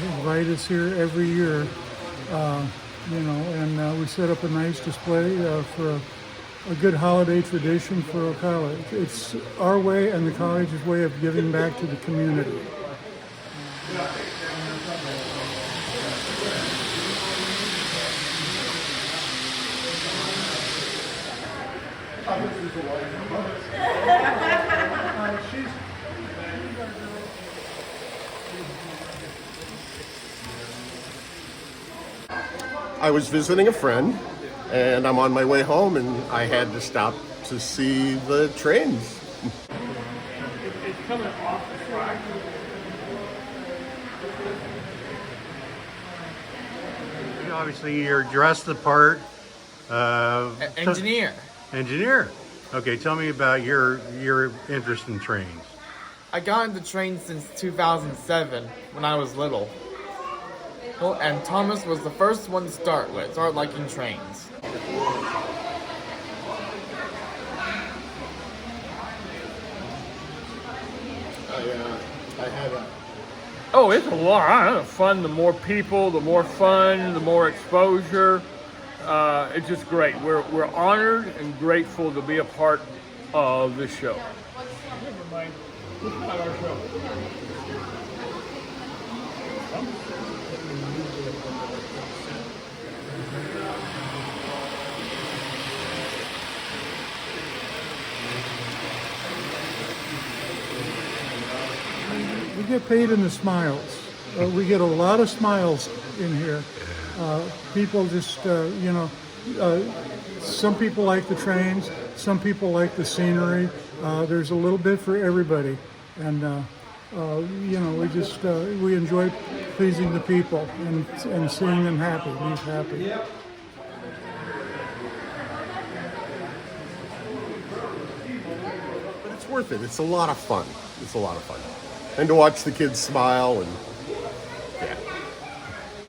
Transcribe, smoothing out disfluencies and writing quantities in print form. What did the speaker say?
invite us here every year, and we set up a nice display for a good holiday tradition for Ocala. It's our way and the college's way of giving back to the community. I was visiting a friend, and I'm on my way home, and I had to stop to see the trains. It's coming off the track. Obviously, you're dressed the part. Engineer. Engineer. Okay, tell me about your interest in trains. I got into trains since 2007 when I was little. Well, and Thomas was the first one to start liking trains. I had a Oh, it's a lot of fun. The more people, the more fun, the more exposure. It's just great. We're honored and grateful to be a part of this show. Never mind. This is not our show. We get paid in the smiles. We get a lot of smiles in here. People just, some people like the trains, some people like the scenery. There's a little bit for everybody. And, we enjoy pleasing the people and seeing them happy, be happy. But it's worth it. It's a lot of fun. It's a lot of fun. And to watch the kids smile and, yeah.